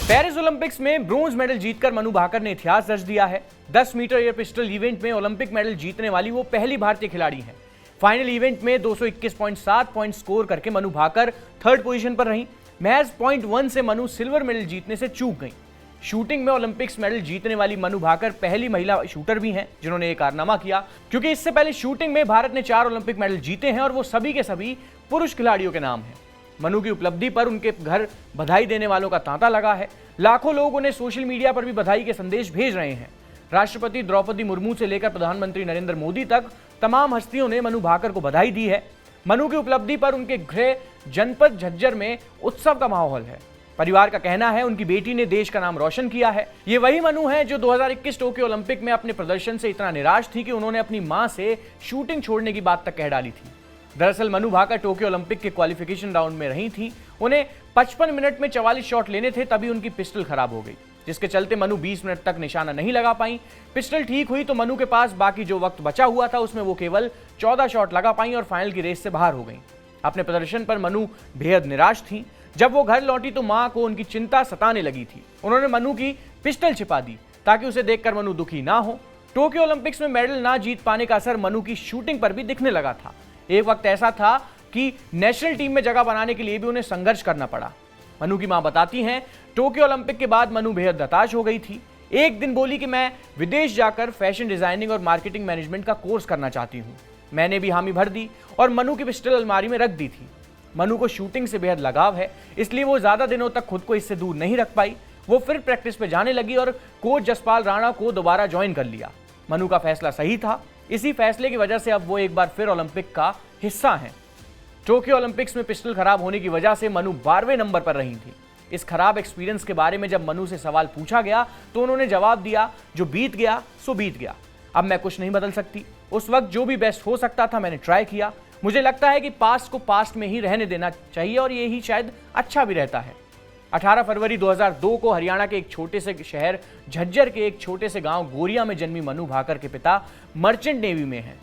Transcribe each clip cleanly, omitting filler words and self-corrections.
Paris Olympics में bronze medal जीतकर मनु भाकर ने इतिहास दर्ज दिया है। 10 मीटर एयर पिस्टल इवेंट में ओलंपिक मेडल जीतने वाली वो पहली भारतीय खिलाड़ी हैं। फाइनल इवेंट में 221.7 पॉइंट स्कोर करके मनु भाकर थर्ड पोजीशन पर रहीं। महज 0.1 से मनु सिल्वर मेडल जीतने से चूक गईं। शूटिंग में ओलंपिक्स मेडल जीतने वाली मनु भाकर पहली महिला शूटर भी हैं जिन्होंने ये कारनामा किया, क्योंकि इससे पहले शूटिंग में भारत ने 4 ओलंपिक मेडल जीते हैं और वो सभी के सभी पुरुष खिलाड़ियों के नाम हैं। मनु की उपलब्धि पर उनके घर बधाई देने वालों का तांता लगा है। लाखों लोग उन्हें सोशल मीडिया पर भी बधाई के संदेश भेज रहे हैं। राष्ट्रपति द्रौपदी मुर्मू से लेकर प्रधानमंत्री नरेंद्र मोदी तक तमाम हस्तियों ने मनु भाकर को बधाई दी है। मनु की उपलब्धि पर उनके गृह जनपद झज्जर में उत्सव का माहौल है। परिवार का कहना है उनकी बेटी ने देश का नाम रोशन किया है। ये वही मनु है जो 2021 टोक्यो ओलंपिक में अपने प्रदर्शन से इतना निराश थी कि उन्होंने अपनी मां से शूटिंग छोड़ने की बात तक कह डाली थी। दरअसल मनु भाकर टोक्यो ओलंपिक के क्वालिफिकेशन राउंड में रही थी। उन्हें 55 मिनट में 44 शॉट लेने थे, तभी उनकी पिस्टल खराब हो गई, जिसके चलते मनु 20 मिनट तक निशाना नहीं लगा पाई। पिस्टल ठीक हुई तो मनु के पास बाकी जो वक्त बचा हुआ था उसमें वो केवल 14 शॉट लगा पाई और फाइनल की रेस से बाहर हो गई। अपने प्रदर्शन पर मनु बेहद निराश थी। जब वो घर लौटी तो मां को उनकी चिंता सताने लगी थी। उन्होंने मनु की पिस्टल छिपा दी ताकि उसे देखकर मनु दुखी ना हो। टोक्यो ओलंपिक्स में मेडल ना जीत पाने का असर मनु की शूटिंग पर भी दिखने लगा था। एक वक्त ऐसा था कि नेशनल टीम में जगह बनाने के लिए भी उन्हें संघर्ष करना पड़ा। मनु की मां बताती हैं, टोक्यो ओलंपिक के बाद मनु बेहद हताश हो गई थी। एक दिन बोली कि मैं विदेश जाकर फैशन डिजाइनिंग और मार्केटिंग मैनेजमेंट का कोर्स करना चाहती हूं। मैंने भी हामी भर दी और मनु की पिस्टल अलमारी में रख दी थी। मनु को शूटिंग से बेहद लगाव है, इसलिए वो ज्यादा दिनों तक खुद को इससे दूर नहीं रख पाई। वो फिर प्रैक्टिस पे जाने लगी और कोच जसपाल राणा को दोबारा ज्वाइन कर लिया। मनु का फैसला सही था। इसी फैसले की वजह से अब वो एक बार फिर ओलंपिक का हिस्सा हैं। टोक्यो ओलंपिक्स में पिस्टल खराब होने की वजह से मनु 12वें नंबर पर रही थी। इस खराब एक्सपीरियंस के बारे में जब मनु से सवाल पूछा गया तो उन्होंने जवाब दिया, जो बीत गया सो बीत गया। अब मैं कुछ नहीं बदल सकती। उस वक्त जो भी बेस्ट हो सकता था मैंने ट्राई किया। मुझे लगता है कि पास्ट को पास्ट में ही रहने देना चाहिए और ये ही शायद अच्छा भी रहता है। 18 फरवरी 2002 को हरियाणा के एक छोटे से शहर झज्जर के एक छोटे से गांव गोरिया में जन्मी मनु भाकर के पिता मर्चेंट नेवी में हैं,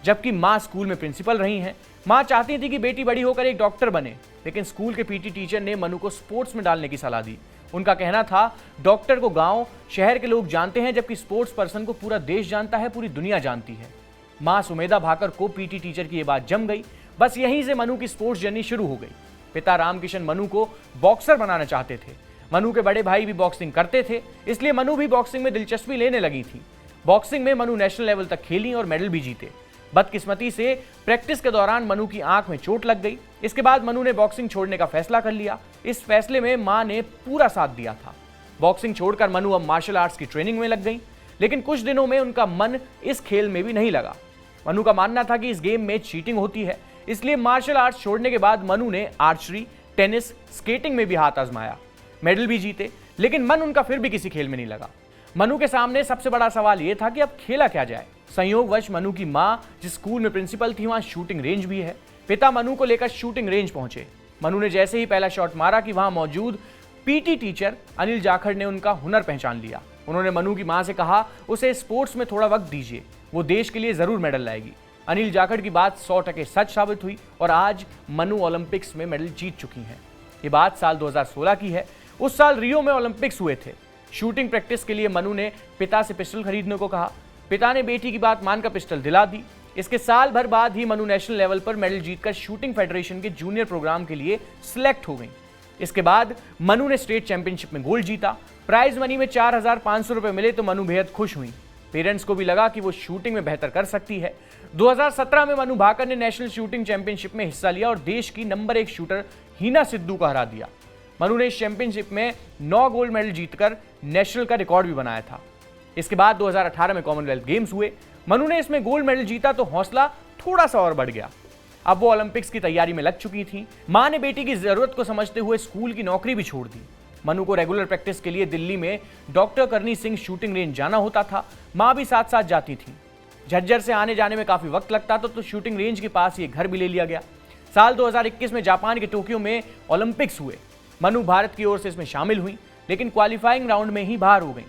जबकि मां स्कूल में प्रिंसिपल रही हैं। मां चाहती थी कि बेटी बड़ी होकर एक डॉक्टर बने, लेकिन स्कूल के पीटी टीचर ने मनु को स्पोर्ट्स में डालने की सलाह दी। उनका कहना था, डॉक्टर को गांव शहर के लोग जानते हैं, जबकि स्पोर्ट्स पर्सन को पूरा देश जानता है, पूरी दुनिया जानती है। मां सुमेधा भाकर को पीटी टीचर की यह बात जम गई। बस यहीं से मनु की स्पोर्ट्स जर्नी शुरू हो गई। पिता रामकिशन मनु को बॉक्सर बनाना चाहते थे। मनु के बड़े भाई भी बॉक्सिंग करते थे, इसलिए मनु भी बॉक्सिंग में दिलचस्पी लेने लगी थी। बॉक्सिंग में मनु नेशनल लेवल तक खेली और मेडल भी जीते। बदकिस्मती से प्रैक्टिस के दौरान मनु की आंख में चोट लग गई। इसके बाद मनु ने बॉक्सिंग छोड़ने का फैसला कर लिया। इस फैसले में मां ने पूरा साथ दिया था। बॉक्सिंग छोड़कर मनु अब मार्शल आर्ट्स की ट्रेनिंग में लग गई, लेकिन कुछ दिनों में उनका मन इस खेल में भी नहीं लगा। मनु का मानना था कि इस गेम में चीटिंग होती है, इसलिए मार्शल आर्ट्स छोड़ने के बाद मनु ने आर्चरी, टेनिस, स्केटिंग में भी हाथ आजमाया। मेडल भी जीते, लेकिन मन उनका फिर भी किसी खेल में नहीं लगा। मनु के सामने सबसे बड़ा सवाल यह था कि अब खेला क्या जाए। संयोगवश मनु की मां जिस स्कूल में प्रिंसिपल थी वहां शूटिंग रेंज भी है। पिता मनु को लेकर शूटिंग रेंज पहुंचे। मनु ने जैसे ही पहला शॉट मारा कि वहां मौजूद पीटी टीचर अनिल जाखड़ ने उनका हुनर पहचान लिया। उन्होंने मनु की मां से कहा, उसे स्पोर्ट्स में थोड़ा वक्त दीजिए, वो देश के लिए जरूर मेडल लाएगी। अनिल जाखड़ की बात 100% सच साबित हुई और आज मनु ओलंपिक्स में मेडल जीत चुकी हैं। ये बात साल 2016 की है। उस साल रियो में ओलंपिक्स हुए थे। शूटिंग प्रैक्टिस के लिए मनु ने पिता से पिस्टल खरीदने को कहा। पिता ने बेटी की बात मानकर पिस्टल दिला दी। इसके साल भर बाद ही मनु नेशनल लेवल पर मेडल जीतकर शूटिंग फेडरेशन के जूनियर प्रोग्राम के लिए सिलेक्ट हो गई। इसके बाद मनु ने स्टेट चैंपियनशिप में गोल्ड जीता। प्राइज मनी में 4,500 रुपए मिले तो मनु बेहद खुश हुई। पेरेंट्स को भी लगा कि वो शूटिंग में बेहतर कर सकती है। 2017 में मनु भाकर ने नेशनल शूटिंग चैंपियनशिप में हिस्सा लिया और देश की नंबर 1 शूटर हीना सिद्धू को हरा दिया। मनु ने इस चैंपियनशिप में 9 गोल्ड मेडल जीतकर नेशनल का रिकॉर्ड भी बनाया था। इसके बाद 2018 में कॉमनवेल्थ गेम्स हुए। मनु ने इसमें गोल्ड मेडल जीता तो हौसला थोड़ा सा और बढ़ गया। अब वो ओलंपिक्स की तैयारी में लग चुकी थी। मां ने बेटी की जरूरत को समझते हुए स्कूल की नौकरी भी छोड़ दी। मनु को रेगुलर प्रैक्टिस के लिए दिल्ली में डॉक्टर करनी सिंह शूटिंग रेंज जाना होता था। मां भी साथ साथ जाती थी। झज्जर से आने जाने में काफी वक्त लगता था, तो शूटिंग रेंज के पास ये घर भी ले लिया गया। साल 2021 में जापान के टोक्यो में ओलंपिक्स हुए। मनु भारत की ओर से इसमें शामिल हुई, लेकिन क्वालिफाइंग राउंड में ही बाहर हो गई।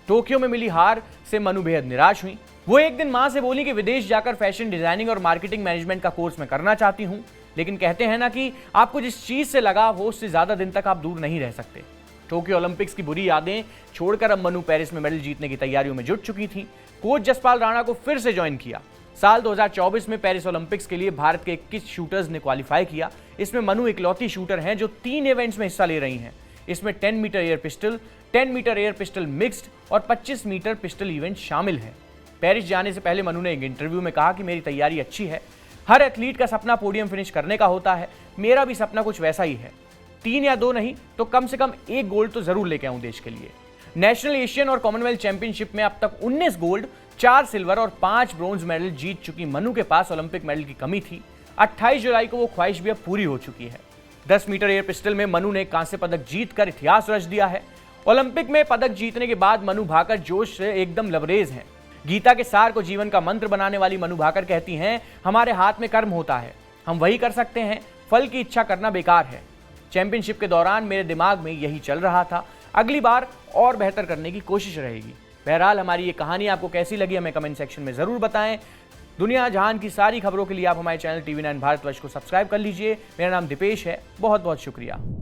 टोक्यो में मिली हार से मनु बेहद निराश हुई। वो एक दिन मां से बोली कि विदेश जाकर फैशन डिजाइनिंग और मार्केटिंग मैनेजमेंट का कोर्स मैं करना चाहती हूं, लेकिन कहते हैं ना कि आपको जिस चीज से लगाव हो उससे ज्यादा दिन तक आप दूर नहीं रह सकते। टोक्यो ओलंपिक्स की बुरी यादें छोड़कर अब मनु पेरिस में मेडल जीतने की तैयारियों में जुट चुकी थी। कोच जसपाल राणा को फिर से ज्वाइन किया। साल 2024 में पेरिस ओलंपिक्स के लिए भारत के 21 शूटर्स ने क्वालिफाई किया। इसमें मनु इकलौती शूटर हैं जो 3 इवेंट्स में हिस्सा ले रही हैं। इसमें 10 metre air pistol, 10 metre air pistol mixed और 25 मीटर पिस्टल इवेंट शामिल हैं। पेरिस जाने से पहले मनु ने एक इंटरव्यू में कहा कि मेरी तैयारी अच्छी है। हर एथलीट का सपना पोडियम फिनिश करने का होता है। मेरा भी सपना कुछ वैसा ही है। 3 या 2 नहीं तो कम से कम 1 गोल्ड तो जरूर लेके आऊं देश के लिए। नेशनल, एशियन और कॉमनवेल्थ चैंपियनशिप में अब तक 19 गोल्ड, 4 सिल्वर और 5 ब्रोंज मेडल जीत चुकी मनु के पास ओलंपिक मेडल की कमी थी। 28 जुलाई को वो ख्वाहिश भी अब पूरी हो चुकी है। 10 मीटर एयर पिस्टल में मनु ने कांस्य पदक जीतकर इतिहास रच दिया है। ओलंपिक में पदक जीतने के बाद मनु भाकर जोश से एकदम लबरेज हैं। गीता के सार को जीवन का मंत्र बनाने वाली मनु भाकर कहती हैं, हमारे हाथ में कर्म होता है, हम वही कर सकते हैं, फल की इच्छा करना बेकार है। चैंपियनशिप के दौरान मेरे दिमाग में यही चल रहा था। अगली बार और बेहतर करने की कोशिश रहेगी। बहरहाल हमारी ये कहानी आपको कैसी लगी हमें कमेंट सेक्शन में जरूर बताएं। दुनिया जहान की सारी खबरों के लिए आप हमारे चैनल TV9 भारतवर्ष को सब्सक्राइब कर लीजिए। मेरा नाम दीपेश है। बहुत बहुत शुक्रिया।